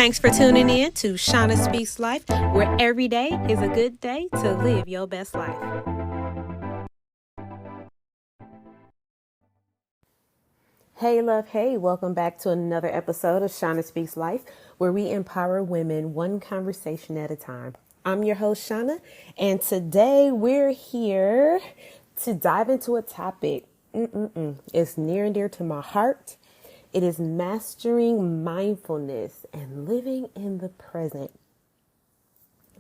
Thanks for tuning in to Shauna Speaks Life, where every day is a good day to live your best life. Hey, love, hey, welcome back to another episode of Shauna Speaks Life, where we empower women one conversation at a time. I'm your host, Shauna, and today we're here to dive into a topic. It's near and dear to my heart. It is mastering mindfulness and living in the present.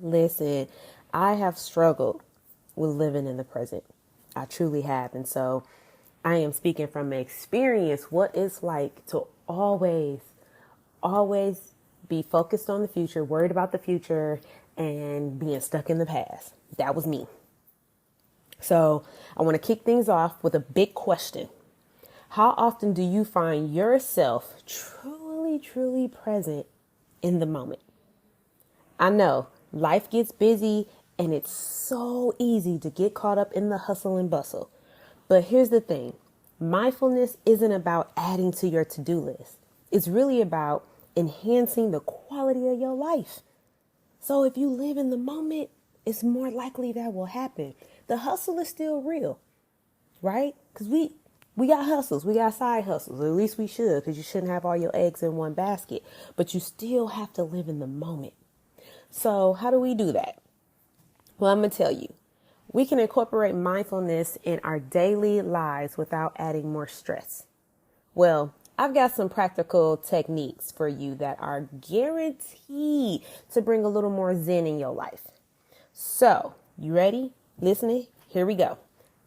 Listen, I have struggled with living in the present. I truly have. And so I am speaking from experience what it's like to always be focused on the future, worried about the future, and being stuck in the past. That was me. So I want to kick things off with a big question. How often do you find yourself truly present in the moment? I know life gets busy and it's so easy to get caught up in the hustle and bustle. But here's the thing. Mindfulness isn't about adding to your to-do list. It's really about enhancing the quality of your life. So if you live in the moment, it's more likely that will happen. The hustle is still real, right? Because we got hustles. We got side hustles. At least we should, because you shouldn't have all your eggs in one basket. But you still have to live in the moment. So how do we do that? Well, I'm going to tell you. We can incorporate mindfulness in our daily lives without adding more stress. Well, I've got some practical techniques for you that are guaranteed to bring a little more zen in your life. So, you ready? Listening? Here we go.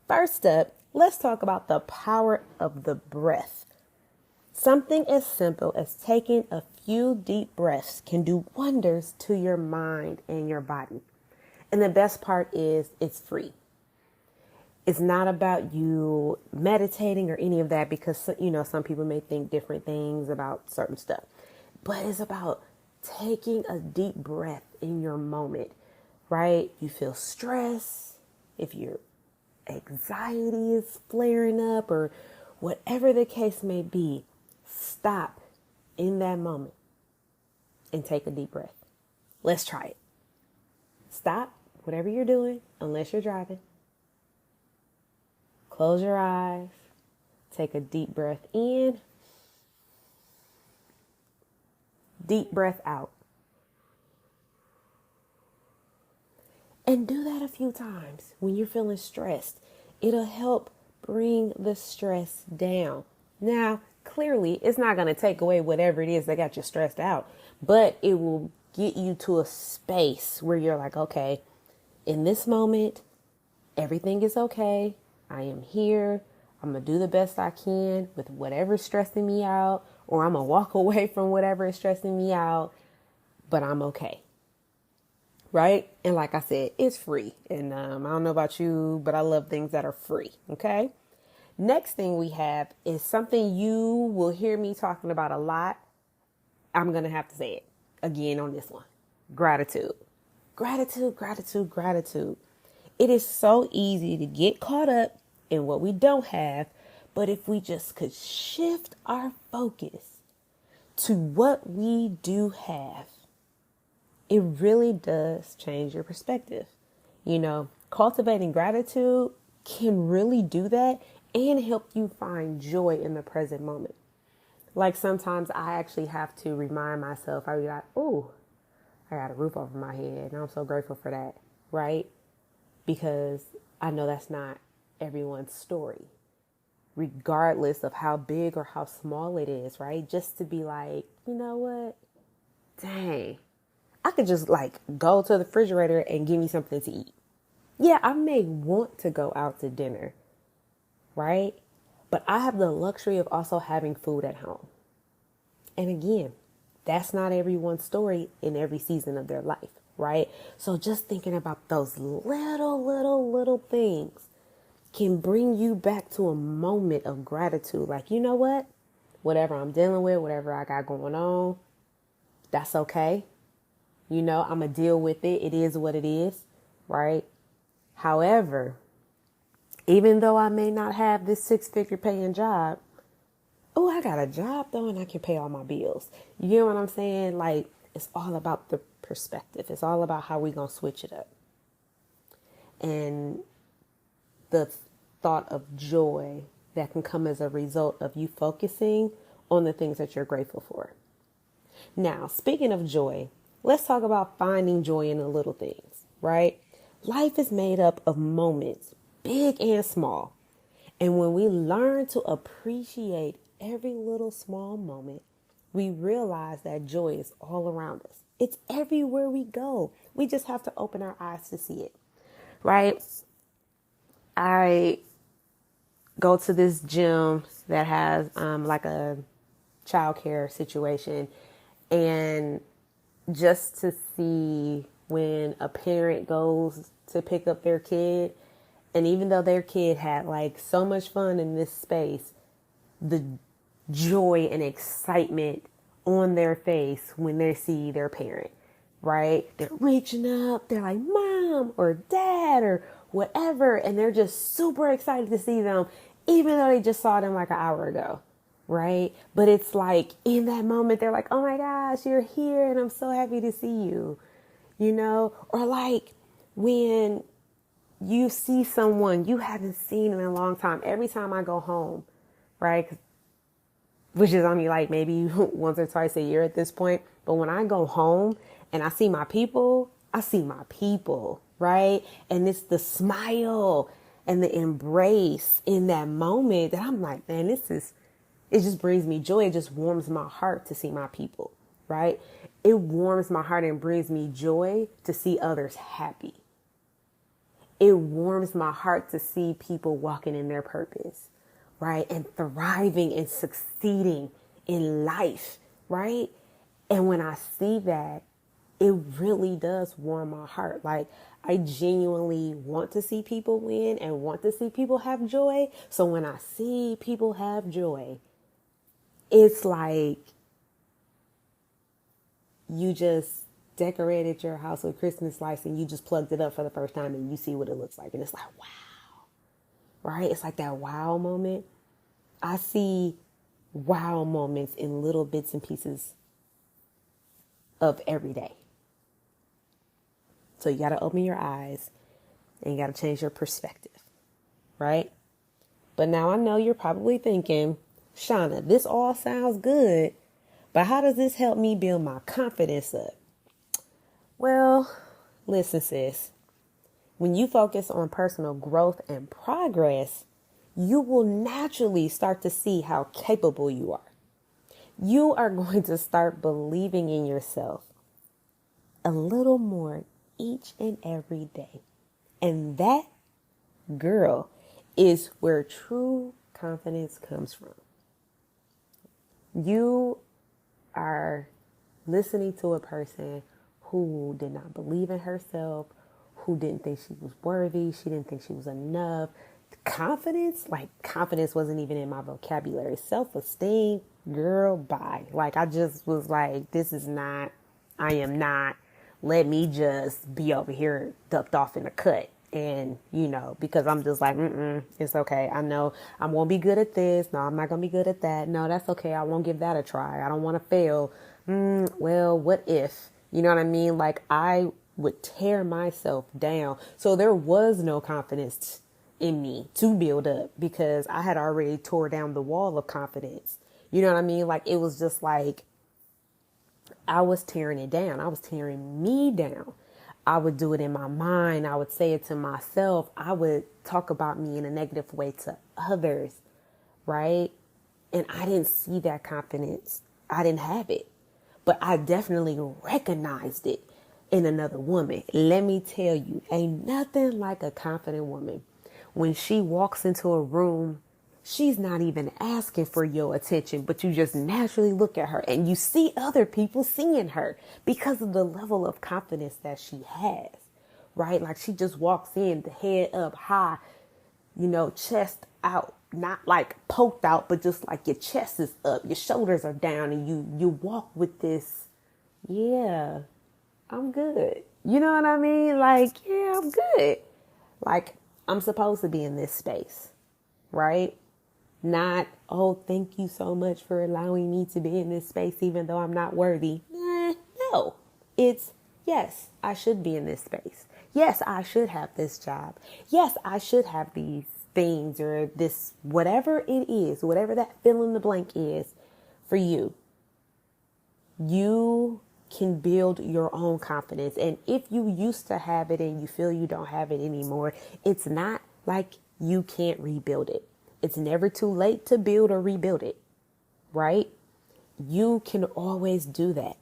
First up, let's talk about the power of the breath. Something as simple as taking a few deep breaths can do wonders to your mind and your body. And the best part is it's free. It's not about you meditating or any of that because, some people may think different things about certain stuff. But it's about taking a deep breath in your moment, right? You feel stress, if your anxiety is flaring up or whatever the case may be, stop in that moment and take a deep breath. Let's try it. Stop whatever you're doing, unless you're driving. Close your eyes. Take a deep breath in. Deep breath out. And do that a few times when you're feeling stressed. It'll help bring the stress down. Now, clearly, it's not going to take away whatever it is that got you stressed out, but it will get you to a space where you're like, okay, in this moment, everything is okay. I am here. I'm going to do the best I can with whatever's stressing me out, or I'm going to walk away from whatever is stressing me out, but I'm okay. Right? And like I said, it's free. And I don't know about you, but I love things that are free. Okay. Next thing we have is something you will hear me talking about a lot. I'm going to have to say it again on this one. Gratitude. Gratitude. It is so easy to get caught up in what we don't have. But if we just could shift our focus to what we do have, it really does change your perspective. Cultivating gratitude can really do that and help you find joy in the present moment. Like sometimes I actually have to remind myself, I be like, oh, I got a roof over my head and I'm so grateful for that, right? Because I know that's not everyone's story, regardless of how big or how small it is, right? Just to be like, you know what? Dang, I could just go to the refrigerator and give me something to eat. Yeah, I may want to go out to dinner, right? But I have the luxury of also having food at home. And again, that's not everyone's story in every season of their life, right? So just thinking about those little things can bring you back to a moment of gratitude. Like, you know what? Whatever I'm dealing with, whatever I got going on, that's okay. I'm going to deal with it. It is what it is, right? However, even though I may not have this 6-figure paying job, oh, I got a job though, and I can pay all my bills. You get what I'm saying? Like, It's all about the perspective. It's all about how we going to switch it up. And the thought of joy that can come as a result of you focusing on the things that you're grateful for. Now, speaking of joy, let's talk about finding joy in the little things, right? Life is made up of moments, big and small. And when we learn to appreciate every little small moment, we realize that joy is all around us. It's everywhere we go. We just have to open our eyes to see it, right? I go to this gym that has like a childcare situation, and just to see when a parent goes to pick up their kid, and even though their kid had like so much fun in this space, the joy and excitement on their face when they see their parent, right? They're reaching up, they're like mom or dad or whatever, and they're just super excited to see them, even though they just saw them like an hour ago, right? But it's like in that moment, they're like, oh my gosh, you're here and I'm so happy to see you, you know? Or like when you see someone you haven't seen in a long time. Every time I go home, right? Which is, I mean, like maybe once or twice a year at this point. But when I go home and I see my people, right? And it's the smile and the embrace in that moment that I'm like, man, it just brings me joy. It just warms my heart to see my people, right? It warms my heart and brings me joy to see others happy. It warms my heart to see people walking in their purpose, right? And thriving and succeeding in life, right? And when I see that, it really does warm my heart. Like, I genuinely want to see people win and want to see people have joy. So when I see people have joy, it's like you just decorated your house with Christmas lights and you just plugged it up for the first time and you see what it looks like. And it's like, wow, right? It's like that wow moment. I see wow moments in little bits and pieces of every day. So you got to open your eyes and you got to change your perspective, right? But now I know you're probably thinking, Shauna, this all sounds good, but how does this help me build my confidence up? Well, listen, sis, when you focus on personal growth and progress, you will naturally start to see how capable you are. You are going to start believing in yourself a little more each and every day. And that, girl, is where true confidence comes from. You are listening to a person who did not believe in herself, who didn't think she was worthy, she didn't think she was enough. Confidence wasn't even in my vocabulary. Self-esteem, girl, bye. Like, I just was like, I am not, let me just be over here ducked off in a cut. And, because I'm just like, it's okay. I know I won't be good at this. No, I'm not going to be good at that. No, that's okay. I won't give that a try. I don't want to fail. Well, what if? You know what I mean? Like, I would tear myself down. So there was no confidence in me to build up because I had already tore down the wall of confidence. You know what I mean? Like, it was just like I was tearing it down. I was tearing me down. I would do it in my mind. I would say it to myself. I would talk about me in a negative way to others, right? And I didn't see that confidence. I didn't have it. But I definitely recognized it in another woman. Let me tell you, ain't nothing like a confident woman. When she walks into a room, she's not even asking for your attention, but you just naturally look at her and you see other people seeing her because of the level of confidence that she has, right? Like, she just walks in, the head up high, chest out, not like poked out, but just like your chest is up, your shoulders are down, and you walk with this, yeah, I'm good. You know what I mean? Like, yeah, I'm good. Like, I'm supposed to be in this space, right? Not, oh, thank you so much for allowing me to be in this space, even though I'm not worthy. No, it's yes, I should be in this space. Yes, I should have this job. Yes, I should have these things or this, whatever it is, whatever that fill in the blank is for you. You can build your own confidence. And if you used to have it and you feel you don't have it anymore, it's not like you can't rebuild it. It's never too late to build or rebuild it, right? You can always do that.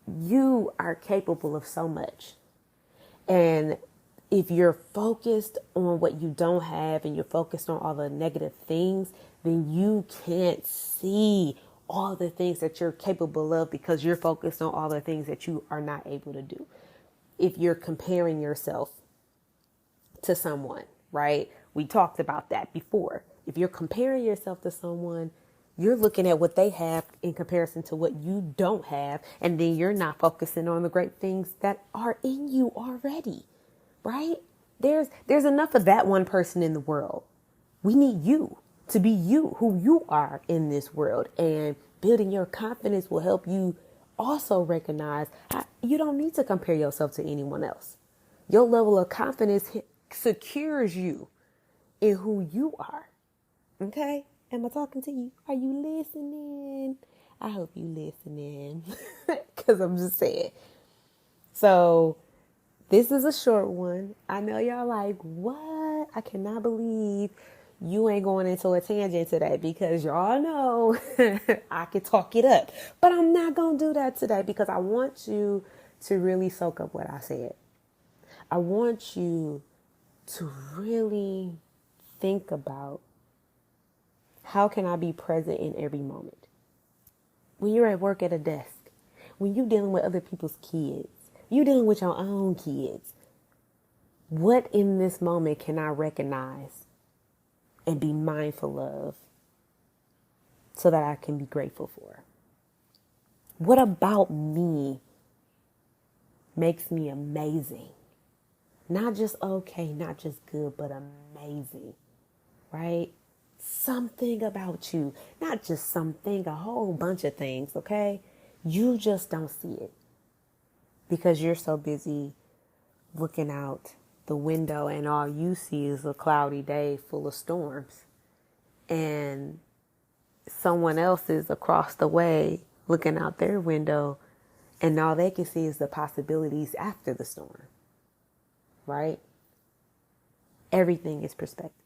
You are capable of so much. And if you're focused on what you don't have and you're focused on all the negative things, then you can't see all the things that you're capable of because you're focused on all the things that you are not able to do. If you're comparing yourself to someone, right? We talked about that before. If you're comparing yourself to someone, you're looking at what they have in comparison to what you don't have. And then you're not focusing on the great things that are in you already, right? There's enough of that one person in the world. We need you to be you, who you are in this world. And building your confidence will help you also recognize you don't need to compare yourself to anyone else. Your level of confidence secures you in who you are. Okay? Am I talking to you? Are you listening? I hope you listening because I'm just saying. So this is a short one. I know y'all like, what? I cannot believe you ain't going into a tangent today because y'all know I could talk it up. But I'm not going to do that today because I want you to really soak up what I said. I want you to really think about, how can I be present in every moment? When you're at work at a desk, when you're dealing with other people's kids, you're dealing with your own kids, what in this moment can I recognize and be mindful of so that I can be grateful for? What about me makes me amazing? Not just okay, not just good, but amazing, right? Something about you, not just something, a whole bunch of things, okay? You just don't see it because you're so busy looking out the window and all you see is a cloudy day full of storms. And someone else is across the way looking out their window and all they can see is the possibilities after the storm, right? Everything is perspective.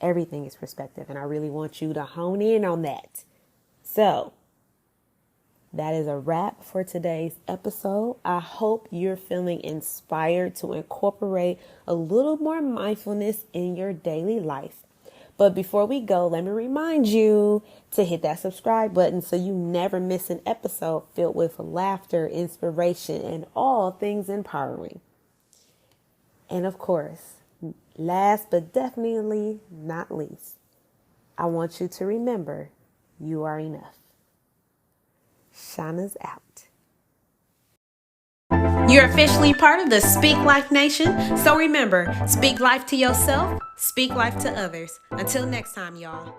Everything is perspective. And I really want you to hone in on that. So that is a wrap for today's episode. I hope you're feeling inspired to incorporate a little more mindfulness in your daily life. But before we go, let me remind you to hit that subscribe button so you never miss an episode filled with laughter, inspiration, and all things empowering. And of course, last but definitely not least, I want you to remember you are enough. Shauna's out. You're officially part of the Speak Life Nation. So remember, speak life to yourself, speak life to others. Until next time, y'all.